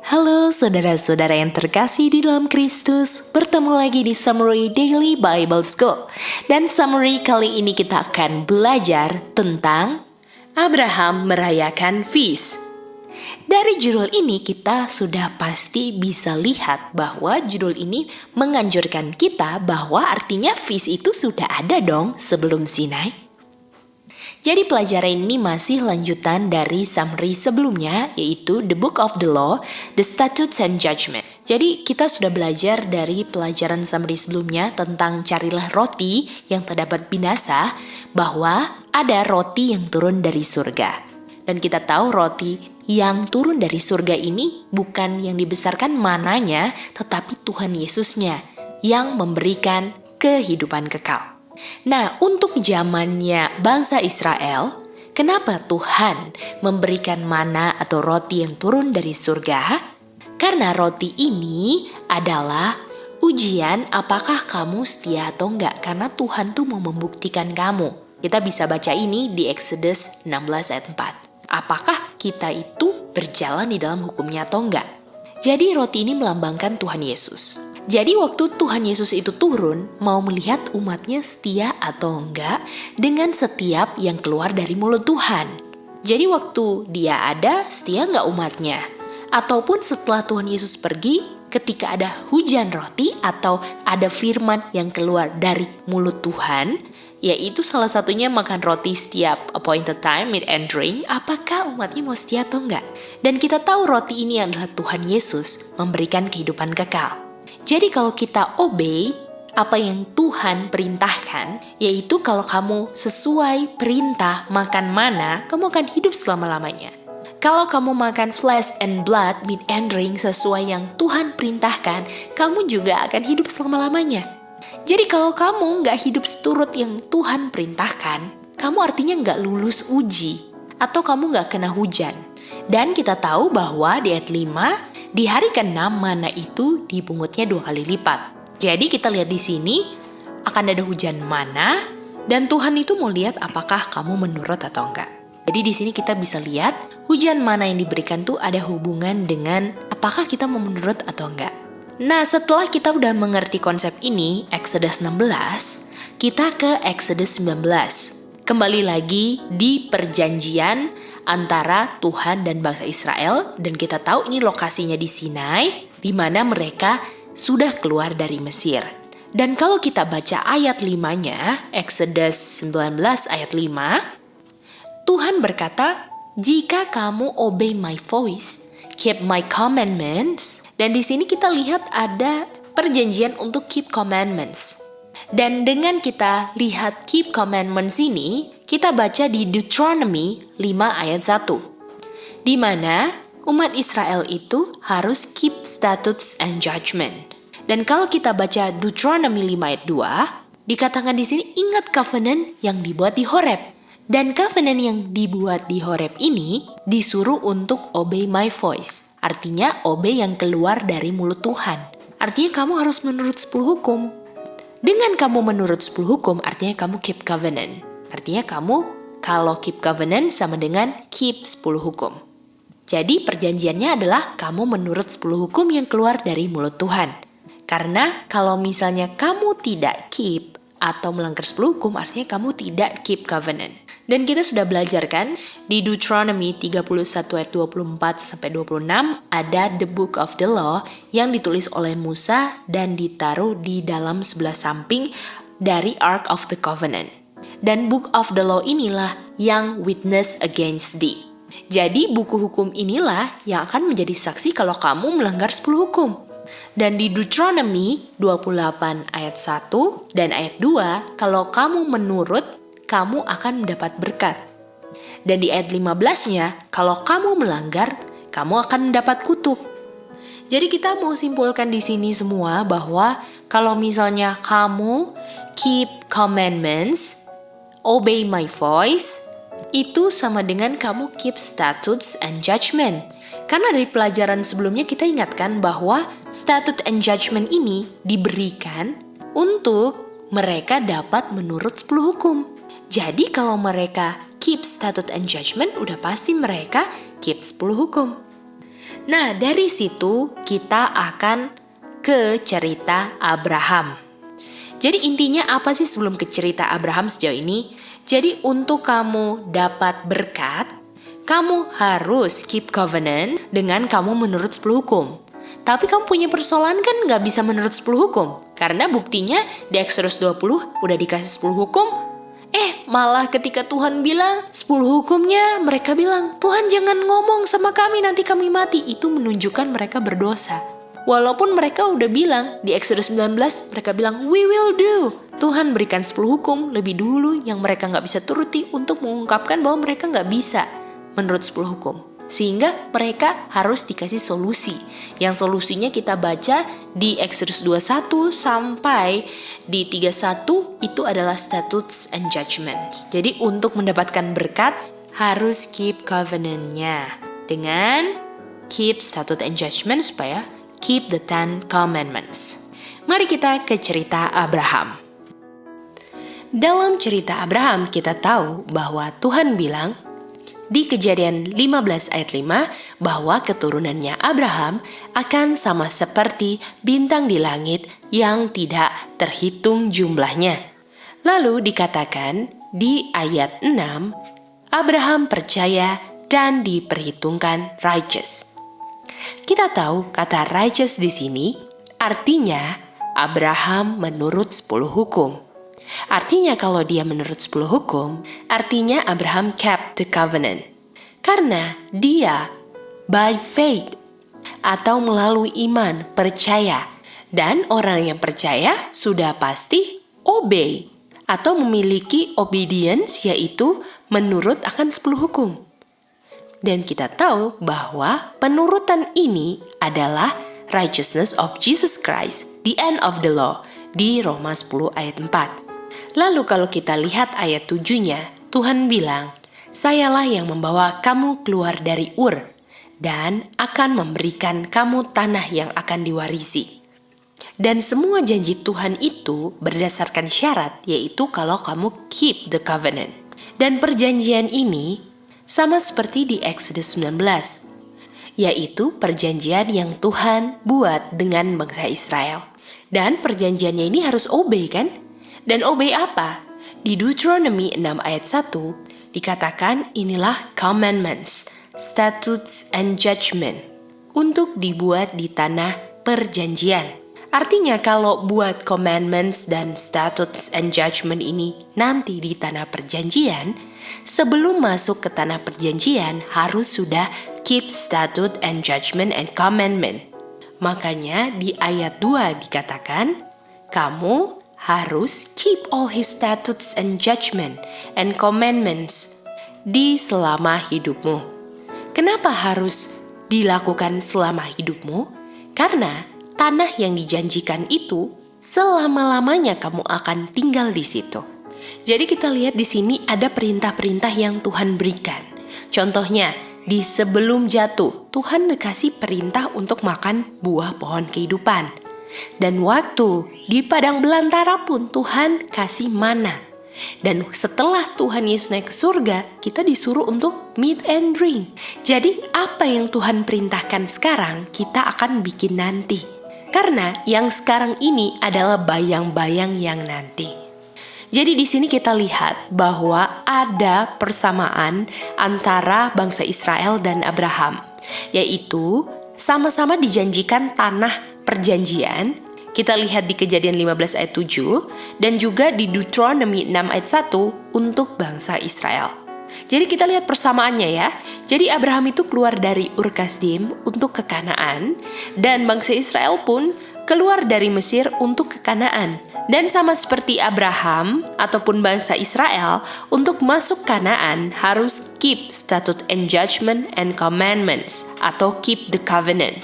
Halo saudara-saudara yang terkasih di dalam Kristus, bertemu lagi di Summary Daily Bible School. Dan summary kali ini kita akan belajar tentang Abraham merayakan feast. Dari judul ini kita sudah pasti bisa lihat bahwa judul ini menganjurkan kita bahwa artinya feast itu sudah ada dong sebelum Sinai. Jadi pelajaran ini masih lanjutan dari summary sebelumnya, yaitu The Book of the Law, The Statutes and Judgment. Jadi kita sudah belajar dari pelajaran summary sebelumnya tentang carilah roti yang terdapat binasa, bahwa ada roti yang turun dari surga. Dan kita tahu roti yang turun dari surga ini bukan yang dibesarkan mananya, tetapi Tuhan Yesusnya yang memberikan kehidupan kekal. Nah, untuk zamannya bangsa Israel, kenapa Tuhan memberikan mana atau roti yang turun dari surga? Karena roti ini adalah ujian apakah kamu setia atau enggak. Karena Tuhan tuh mau membuktikan kamu. Kita bisa baca ini di Exodus 16 ayat 4. Apakah kita itu berjalan di dalam hukumnya atau enggak? Jadi roti ini melambangkan Tuhan Yesus. Jadi waktu Tuhan Yesus itu turun, mau melihat umatnya setia atau enggak dengan setiap yang keluar dari mulut Tuhan. Jadi waktu dia ada, setia enggak umatnya? Ataupun setelah Tuhan Yesus pergi, ketika ada hujan roti atau ada firman yang keluar dari mulut Tuhan, yaitu salah satunya makan roti setiap appointed time, meat and drink, apakah umatnya mau setia atau enggak? Dan kita tahu roti ini adalah Tuhan Yesus memberikan kehidupan kekal. Jadi kalau kita obey apa yang Tuhan perintahkan, yaitu kalau kamu sesuai perintah makan mana, kamu akan hidup selama-lamanya. Kalau kamu makan flesh and blood, meat and drink sesuai yang Tuhan perintahkan, kamu juga akan hidup selama-lamanya. Jadi kalau kamu nggak hidup seturut yang Tuhan perintahkan, kamu artinya nggak lulus uji, atau kamu nggak kena hujan. Dan kita tahu bahwa di ayat 5, di hari ke-6 mana itu dipungutnya 2 kali lipat. Jadi kita lihat di sini akan ada hujan mana dan Tuhan itu mau lihat apakah kamu menurut atau enggak. Jadi di sini kita bisa lihat hujan mana yang diberikan tuh ada hubungan dengan apakah kita mau menurut atau enggak. Nah, setelah kita udah mengerti konsep ini, Exodus 16, kita ke Exodus 19. Kembali lagi di perjanjian antara Tuhan dan bangsa Israel, dan kita tahu ini lokasinya di Sinai, di mana mereka sudah keluar dari Mesir. Dan kalau kita baca ayat 5-nya, Exodus 19 ayat 5, Tuhan berkata, "Jika kamu obey my voice, keep my commandments." Dan di sini kita lihat ada perjanjian untuk keep commandments. Dan dengan kita lihat keep commandments ini, kita baca di Deuteronomy 5 ayat 1. Di mana umat Israel itu harus keep statutes and judgment. Dan kalau kita baca Deuteronomy 5 ayat 2, dikatakan di sini ingat covenant yang dibuat di Horeb. Dan covenant yang dibuat di Horeb ini disuruh untuk obey my voice. Artinya obey yang keluar dari mulut Tuhan. Artinya kamu harus menurut 10 hukum. Dengan kamu menurut 10 hukum artinya kamu keep covenant. Artinya kamu kalau keep covenant sama dengan keep 10 hukum. Jadi perjanjiannya adalah kamu menurut 10 hukum yang keluar dari mulut Tuhan. Karena kalau misalnya kamu tidak keep atau melanggar 10 hukum artinya kamu tidak keep covenant. Dan kita sudah belajar kan di Deuteronomy 31 ayat 24-26 ada the book of the law yang ditulis oleh Musa dan ditaruh di dalam sebelah samping dari Ark of the Covenant. Dan book of the law inilah yang witness against thee. Jadi buku hukum inilah yang akan menjadi saksi kalau kamu melanggar 10 hukum. Dan di Deuteronomy 28 ayat 1 dan ayat 2, kalau kamu menurut, kamu akan mendapat berkat. Dan di ayat 15-nya, kalau kamu melanggar, kamu akan mendapat kutuk. Jadi kita mau simpulkan di sini semua bahwa kalau misalnya kamu keep commandments, obey my voice, itu sama dengan kamu keep statutes and judgment. Karena dari pelajaran sebelumnya kita ingatkan bahwa statute and judgment ini diberikan untuk mereka dapat menurut 10 hukum. Jadi kalau mereka keep statute and judgment, udah pasti mereka keep 10 hukum. Nah, dari situ kita akan ke cerita Abraham. Jadi intinya apa sih sebelum ke cerita Abraham sejauh ini? Jadi untuk kamu dapat berkat, kamu harus keep covenant dengan kamu menurut 10 hukum. Tapi kamu punya persoalan kan gak bisa menurut 10 hukum. Karena buktinya di Exodus 20 udah dikasih 10 hukum. Malah ketika Tuhan bilang 10 hukumnya, mereka bilang, Tuhan jangan ngomong sama kami, nanti kami mati. Itu menunjukkan mereka berdosa. Walaupun mereka udah bilang di Exodus 19, mereka bilang, we will do. Tuhan berikan 10 hukum lebih dulu yang mereka gak bisa turuti untuk mengungkapkan bahwa mereka gak bisa menurut 10 hukum. Sehingga mereka harus dikasih solusi. Yang solusinya kita baca di Exodus 21 sampai di 31 itu adalah statutes and judgments. Jadi untuk mendapatkan berkat harus keep covenant-nya dengan keep statute and judgment supaya keep the 10 commandments. Mari kita ke cerita Abraham. Dalam cerita Abraham kita tahu bahwa Tuhan bilang di Kejadian 15 ayat 5 bahwa keturunannya Abraham akan sama seperti bintang di langit yang tidak terhitung jumlahnya. Lalu dikatakan di ayat 6, Abraham percaya dan diperhitungkan righteous. Kita tahu kata righteous di sini artinya Abraham menurut 10 hukum. Artinya kalau dia menurut 10 hukum, artinya Abraham kept the covenant. Karena dia by faith atau melalui iman percaya. Dan orang yang percaya sudah pasti obey atau memiliki obedience, yaitu menurut akan 10 hukum. Dan kita tahu bahwa penurutan ini adalah righteousness of Jesus Christ, the end of the law, di Roma 10 ayat 4. Lalu kalau kita lihat ayat 7-nya, Tuhan bilang, Sayalah yang membawa kamu keluar dari Ur, dan akan memberikan kamu tanah yang akan diwarisi. Dan semua janji Tuhan itu berdasarkan syarat, yaitu kalau kamu keep the covenant. Dan perjanjian ini sama seperti di Exodus 19, yaitu perjanjian yang Tuhan buat dengan bangsa Israel. Dan perjanjiannya ini harus obey kan? Dan obey apa? Di Deuteronomy 6 ayat 1 dikatakan inilah commandments, statutes and judgment untuk dibuat di tanah perjanjian. Artinya kalau buat commandments dan statutes and judgment ini nanti di tanah perjanjian, sebelum masuk ke tanah perjanjian harus sudah keep statute and judgment and commandment. Makanya di ayat 2 dikatakan, kamu harus keep all his statutes and judgment and commandments di selama hidupmu. Kenapa harus dilakukan selama hidupmu? Karena tanah yang dijanjikan itu selama-lamanya kamu akan tinggal di situ. Jadi kita lihat di sini ada perintah-perintah yang Tuhan berikan. Contohnya, di sebelum jatuh, Tuhan dikasih perintah untuk makan buah pohon kehidupan. Dan waktu di padang belantara pun Tuhan kasih mana. Dan setelah Tuhan Yesus naik ke surga, kita disuruh untuk meat and drink. Jadi apa yang Tuhan perintahkan sekarang, kita akan bikin nanti. Karena yang sekarang ini adalah bayang-bayang yang nanti. Jadi di sini kita lihat bahwa ada persamaan antara bangsa Israel dan Abraham, yaitu sama-sama dijanjikan tanah perjanjian. Kita lihat di Kejadian 15 ayat 7 dan juga di Deuteronomy 6 ayat 1 untuk bangsa Israel. Jadi kita lihat persamaannya ya. Jadi Abraham itu keluar dari Ur Kasdim untuk ke Kanaan, dan bangsa Israel pun keluar dari Mesir untuk ke Kanaan. Dan sama seperti Abraham ataupun bangsa Israel, untuk masuk Kanaan harus keep statute and judgment and commandments atau keep the covenant.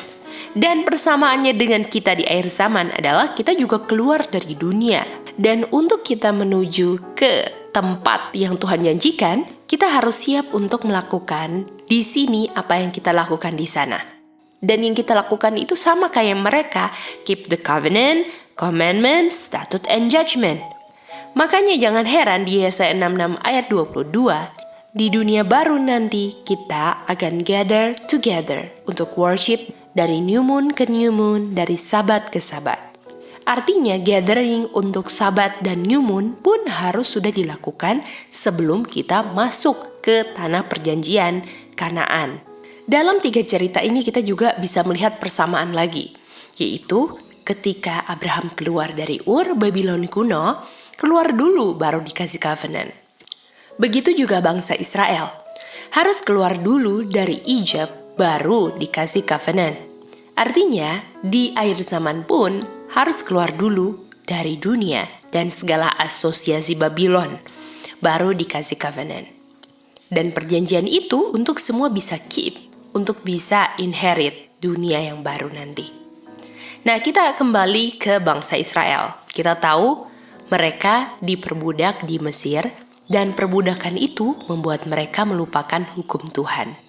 Dan persamaannya dengan kita di akhir zaman adalah kita juga keluar dari dunia. Dan untuk kita menuju ke tempat yang Tuhan janjikan, kita harus siap untuk melakukan di sini apa yang kita lakukan di sana. Dan yang kita lakukan itu sama kayak mereka, keep the covenant, commandments, statute and judgment. Makanya jangan heran di Yesaya 66 ayat 22, di dunia baru nanti kita akan gather together untuk worship dari new moon ke new moon, dari sabat ke sabat. Artinya gathering untuk sabat dan new moon pun harus sudah dilakukan sebelum kita masuk ke tanah perjanjian Kanaan. Dalam 3 cerita ini kita juga bisa melihat persamaan lagi, yaitu ketika Abraham keluar dari Ur Babylon kuno, keluar dulu baru dikasih covenant. Begitu juga bangsa Israel, harus keluar dulu dari Egypt baru dikasih covenant. Artinya di akhir zaman pun harus keluar dulu dari dunia dan segala asosiasi Babylon baru dikasih covenant. Dan perjanjian itu untuk semua bisa keep, untuk bisa inherit dunia yang baru nanti. Nah, kita kembali ke bangsa Israel. Kita tahu mereka diperbudak di Mesir dan perbudakan itu membuat mereka melupakan hukum Tuhan.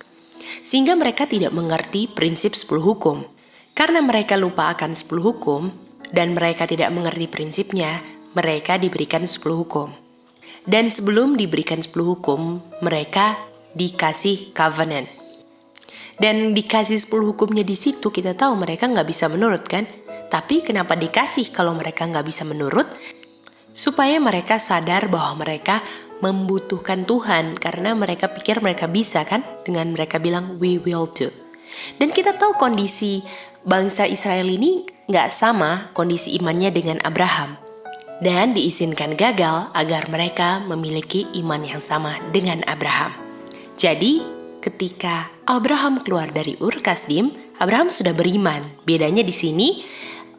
Sehingga mereka tidak mengerti prinsip 10 hukum. Karena mereka lupa akan 10 hukum dan mereka tidak mengerti prinsipnya, mereka diberikan 10 hukum. Dan sebelum diberikan 10 hukum, mereka dikasih covenant. Dan dikasih 10 hukumnya di situ kita tahu mereka nggak bisa menurut kan? Tapi kenapa dikasih kalau mereka nggak bisa menurut? Supaya mereka sadar bahwa mereka membutuhkan Tuhan karena mereka pikir mereka bisa kan? Dengan mereka bilang we will do. Dan kita tahu kondisi bangsa Israel ini nggak sama kondisi imannya dengan Abraham. Dan diizinkan gagal agar mereka memiliki iman yang sama dengan Abraham. Jadi ketika Abraham keluar dari Ur Kasdim, Abraham sudah beriman. Bedanya di sini,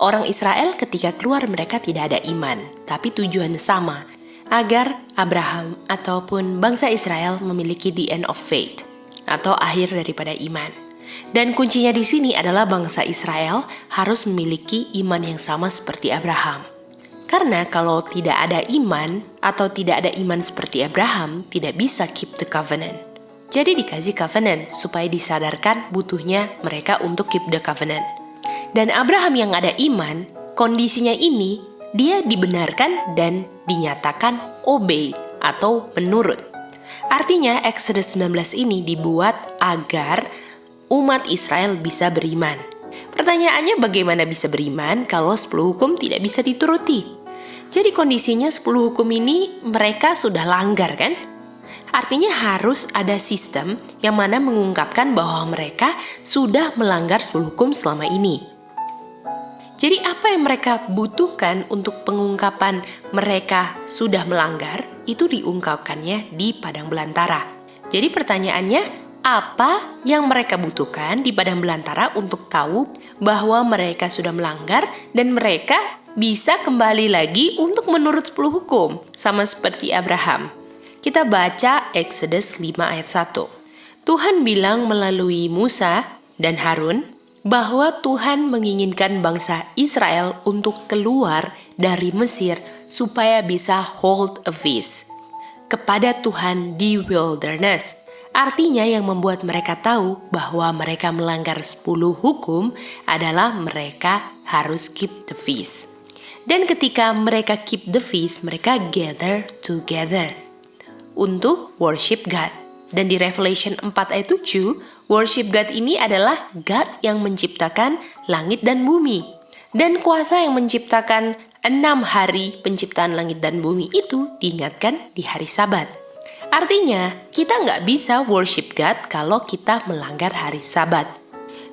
orang Israel ketika keluar mereka tidak ada iman, tapi tujuan sama, agar Abraham ataupun bangsa Israel memiliki the end of faith, atau akhir daripada iman. Dan kuncinya di sini adalah bangsa Israel harus memiliki iman yang sama seperti Abraham. Karena kalau tidak ada iman, atau tidak ada iman seperti Abraham, tidak bisa keep the covenant. Jadi dikasih covenant supaya disadarkan butuhnya mereka untuk keep the covenant. Dan Abraham yang ada iman, kondisinya ini dia dibenarkan dan dinyatakan obey atau menurut. Artinya Exodus 19 ini dibuat agar umat Israel bisa beriman. Pertanyaannya bagaimana bisa beriman kalau 10 hukum tidak bisa dituruti? Jadi kondisinya 10 hukum ini mereka sudah langgar kan? Artinya harus ada sistem yang mana mengungkapkan bahwa mereka sudah melanggar 10 hukum selama ini. Jadi apa yang mereka butuhkan untuk pengungkapan mereka sudah melanggar, itu diungkapkannya di padang belantara. Jadi pertanyaannya, apa yang mereka butuhkan di padang belantara untuk tahu bahwa mereka sudah melanggar dan mereka bisa kembali lagi untuk menurut 10 hukum, sama seperti Abraham. Kita baca Exodus 5 ayat 1. Tuhan bilang melalui Musa dan Harun bahwa Tuhan menginginkan bangsa Israel untuk keluar dari Mesir supaya bisa hold a feast kepada Tuhan di wilderness. Artinya yang membuat mereka tahu bahwa mereka melanggar 10 hukum adalah mereka harus keep the feast. Dan ketika mereka keep the feast, mereka gather together untuk worship God. Dan di Revelation 4 ayat 7, worship God ini adalah God yang menciptakan langit dan bumi. Dan kuasa yang menciptakan 6 hari penciptaan langit dan bumi itu diingatkan di hari Sabat. Artinya, kita nggak bisa worship God kalau kita melanggar hari Sabat.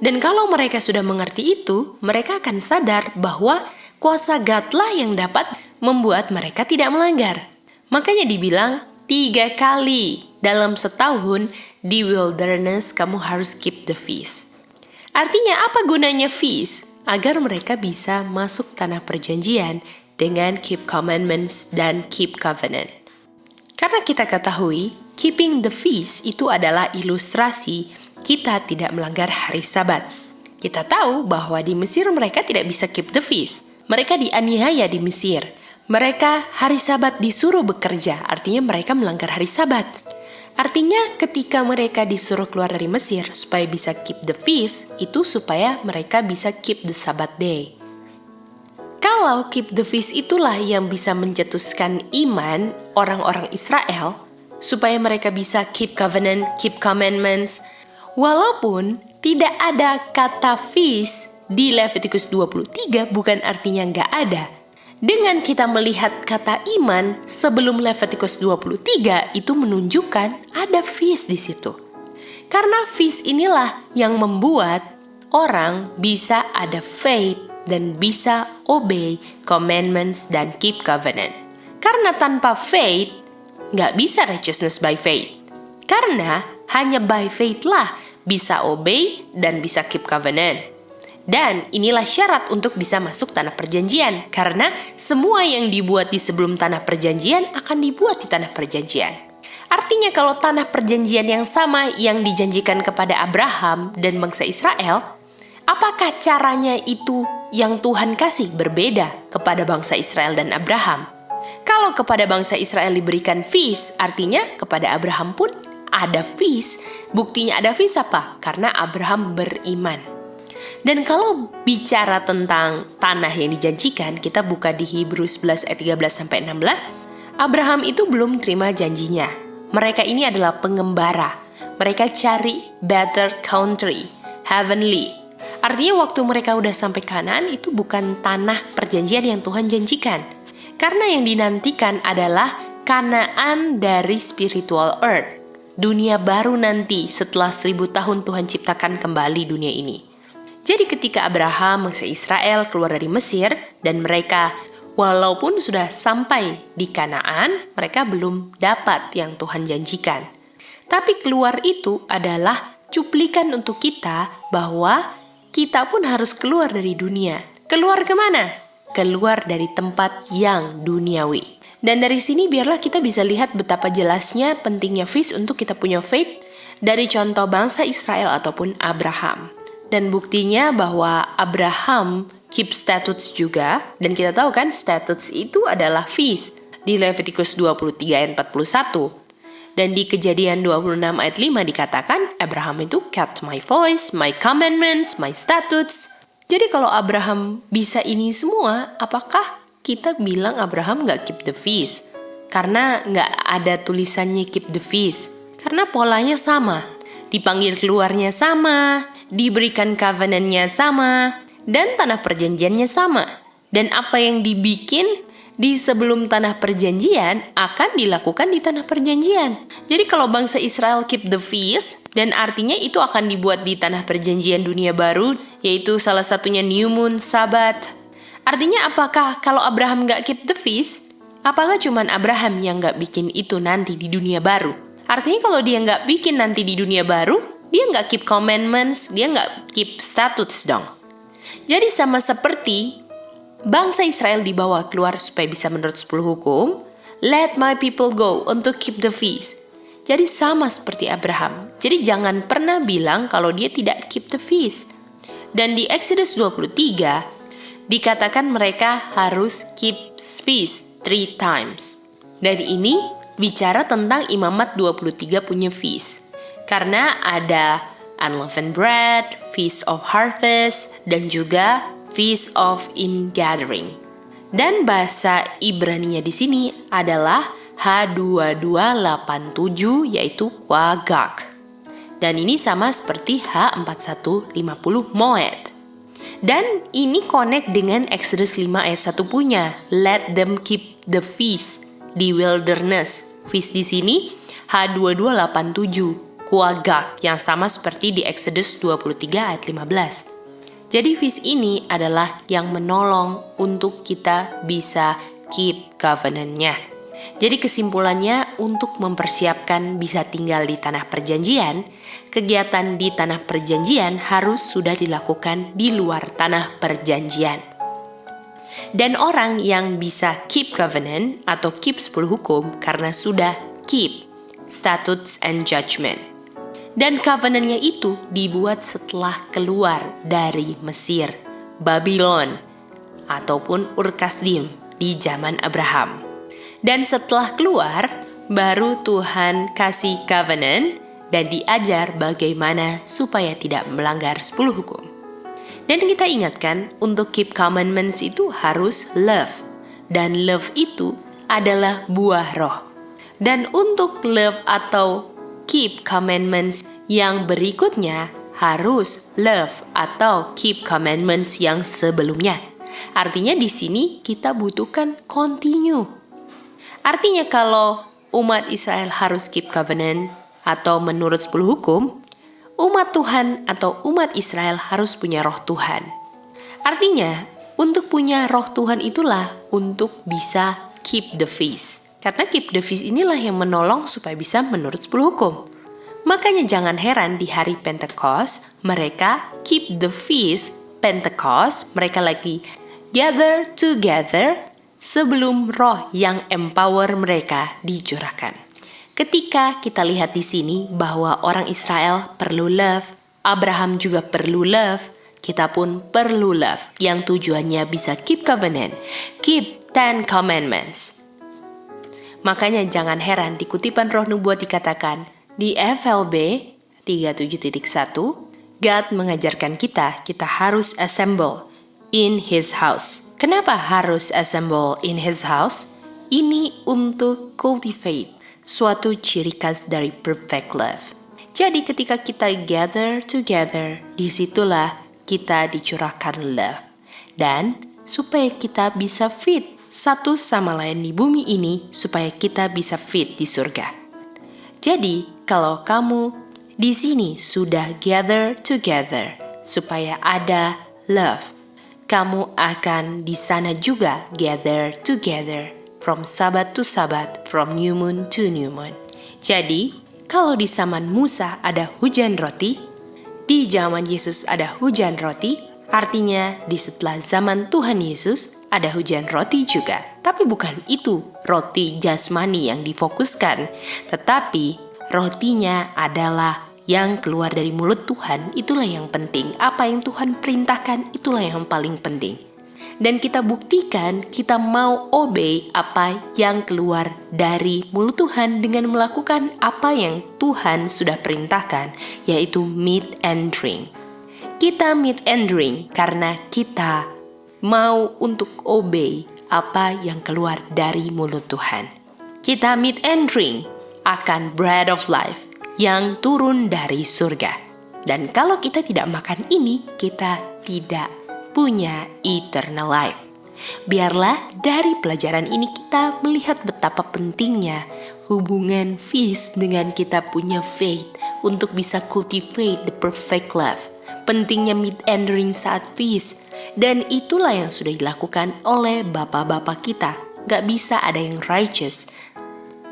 Dan kalau mereka sudah mengerti itu, mereka akan sadar bahwa kuasa God lah yang dapat membuat mereka tidak melanggar. Makanya dibilang 3 kali dalam setahun di wilderness kamu harus keep the feast. Artinya apa gunanya feast? Agar mereka bisa masuk tanah perjanjian dengan keep commandments dan keep covenant. Karena kita ketahui, keeping the feast itu adalah ilustrasi kita tidak melanggar hari Sabat. Kita tahu bahwa di Mesir mereka tidak bisa keep the feast. Mereka dianiaya di Mesir. Mereka hari Sabat disuruh bekerja, artinya mereka melanggar hari Sabat. Artinya ketika mereka disuruh keluar dari Mesir supaya bisa keep the feast, itu supaya mereka bisa keep the Sabbath day. Kalau keep the feast itulah yang bisa mencetuskan iman orang-orang Israel, supaya mereka bisa keep covenant, keep commandments. Walaupun Tidak ada kata feast di Levitikus 23 bukan artinya nggak ada. Dengan kita melihat kata iman sebelum Levitikus 23 itu menunjukkan ada feast di situ. Karena feast inilah yang membuat orang bisa ada faith dan bisa obey commandments dan keep covenant. Karena tanpa faith nggak bisa righteousness by faith. Karena hanya by faith lah bisa obey dan bisa keep covenant. Dan inilah syarat untuk bisa masuk tanah perjanjian. Karena semua yang dibuat di sebelum tanah perjanjian akan dibuat di tanah perjanjian. Artinya kalau tanah perjanjian yang sama yang dijanjikan kepada Abraham dan bangsa Israel, apakah caranya itu yang Tuhan kasih berbeda kepada bangsa Israel dan Abraham? Kalau kepada bangsa Israel diberikan feast, artinya kepada Abraham pun ada feast. Buktinya ada feast apa? Karena Abraham beriman. Dan kalau bicara tentang tanah yang dijanjikan, kita buka di Hebrews 11 ayat 13-16. Abraham itu belum terima janjinya. Mereka ini adalah pengembara. Mereka cari better country, heavenly. Artinya waktu mereka udah sampai Kanaan itu bukan tanah perjanjian yang Tuhan janjikan. Karena yang dinantikan adalah Kanaan dari spiritual earth. Dunia baru nanti setelah 1000 tahun Tuhan ciptakan kembali dunia ini. Jadi ketika Abraham, bangsa Israel keluar dari Mesir dan mereka walaupun sudah sampai di Kanaan, mereka belum dapat yang Tuhan janjikan. Tapi keluar itu adalah cuplikan untuk kita bahwa kita pun harus keluar dari dunia. Keluar kemana? Keluar dari tempat yang duniawi. Dan dari sini biarlah kita bisa lihat betapa jelasnya pentingnya feast untuk kita punya faith dari contoh bangsa Israel ataupun Abraham. Dan buktinya bahwa Abraham keep statutes juga. Dan kita tahu kan statutes itu adalah feast. Di Levitikus 23 ayat 41. Dan di Kejadian 26 ayat 5 dikatakan Abraham itu kept my voice, my commandments, my statutes. Jadi kalau Abraham bisa ini semua, apakah kita bilang Abraham gak keep the feast? Karena gak ada tulisannya keep the feast. Karena polanya sama. Dipanggil keluarnya sama, diberikan covenantnya sama, dan tanah perjanjiannya sama. Dan apa yang dibikin di sebelum tanah perjanjian akan dilakukan di tanah perjanjian. Jadi kalau bangsa Israel keep the feast, dan artinya itu akan dibuat di tanah perjanjian dunia baru, yaitu salah satunya new moon, sabat. Artinya apakah kalau Abraham gak keep the feast, apakah cuman Abraham yang gak bikin itu nanti di dunia baru? Artinya kalau dia gak bikin nanti di dunia baru, dia gak keep commandments, dia gak keep statutes dong. Jadi sama seperti bangsa Israel dibawa keluar supaya bisa menurut 10 hukum, let my people go untuk keep the feast. Jadi sama seperti Abraham. Jadi jangan pernah bilang kalau dia tidak keep the feast. Dan di Exodus 23, dikatakan mereka harus keep feast 3 times. Dari ini bicara tentang imamat 23 punya feast. Karena ada unleavened bread, feast of harvest, dan juga feast of ingathering. Dan bahasa Ibraninya di sini adalah H2287 yaitu Quagak. Dan ini sama seperti H4150 Moed. Dan ini connect dengan Exodus 5 ayat 1 punya. Let them keep the feast di wilderness. Feast di sini H2287 Quagak yang sama seperti di Exodus 23 ayat 15. Jadi feast ini adalah yang menolong untuk kita bisa keep covenant-nya. Jadi kesimpulannya untuk mempersiapkan bisa tinggal di tanah perjanjian, kegiatan di tanah perjanjian harus sudah dilakukan di luar tanah perjanjian. Dan orang yang bisa keep covenant atau keep 10 hukum karena sudah keep statutes and judgment. Dan covenant-nya itu dibuat setelah keluar dari Mesir, Babylon, ataupun Ur-Kasdim di zaman Abraham. Dan setelah keluar, baru Tuhan kasih covenant dan diajar bagaimana supaya tidak melanggar 10 hukum. Dan kita ingatkan untuk keep commandments itu harus love. Dan love itu adalah buah roh. Dan untuk love atau keep commandments yang berikutnya harus love atau keep commandments yang sebelumnya. Artinya di sini kita butuhkan continue. Artinya kalau umat Israel harus keep covenant atau menurut 10 hukum, umat Tuhan atau umat Israel harus punya roh Tuhan. Artinya, untuk punya roh Tuhan itulah untuk bisa keep the feast. Karena keep the feast inilah yang menolong supaya bisa menurut 10 hukum. Makanya jangan heran di hari Pentecost, mereka keep the feast Pentecost, mereka lagi gather together sebelum roh yang empower mereka dicurahkan. Ketika kita lihat di sini bahwa orang Israel perlu love, Abraham juga perlu love, kita pun perlu love yang tujuannya bisa keep covenant, keep 10 commandments. Makanya jangan heran di kutipan Roh Nubuat dikatakan di FLB 37.1, God mengajarkan kita harus assemble in His house. Kenapa harus assemble in His house? Ini untuk cultivate suatu ciri khas dari perfect love. Jadi ketika kita gather together, disitulah kita dicurahkan love. Dan supaya kita bisa fit satu sama lain di bumi ini, supaya kita bisa fit di surga. Jadi, kalau kamu di sini sudah gather together supaya ada love, kamu akan di sana juga gather together from Sabat to Sabat, from new moon to new moon. Jadi, kalau di zaman Musa ada hujan roti, di zaman Yesus ada hujan roti, artinya di setelah zaman Tuhan Yesus ada hujan roti juga. Tapi bukan itu roti jasmani yang difokuskan, tetapi rotinya adalah yang keluar dari mulut Tuhan. Itulah yang penting. Apa yang Tuhan perintahkan, itulah yang paling penting. Dan kita buktikan kita mau obey apa yang keluar dari mulut Tuhan dengan melakukan apa yang Tuhan sudah perintahkan, yaitu meat and drink. Kita meat and drink karena kita mau untuk obey apa yang keluar dari mulut Tuhan. Kita meat and drink akan bread of life yang turun dari surga. Dan kalau kita tidak makan ini, kita tidak punya eternal life. Biarlah dari pelajaran ini kita melihat betapa pentingnya hubungan feast dengan kita punya faith untuk bisa cultivate the perfect love. Pentingnya meat and drink saat feast. Dan itulah yang sudah dilakukan oleh bapak-bapak kita. Gak bisa ada yang righteous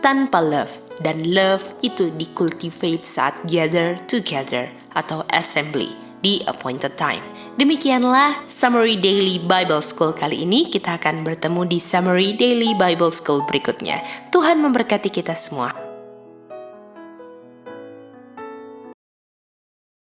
tanpa love. Dan love itu dicultivate saat gather together atau assembly di appointed time. Demikianlah Summary Daily Bible School kali ini. Kita akan bertemu di Summary Daily Bible School berikutnya. Tuhan memberkati kita semua.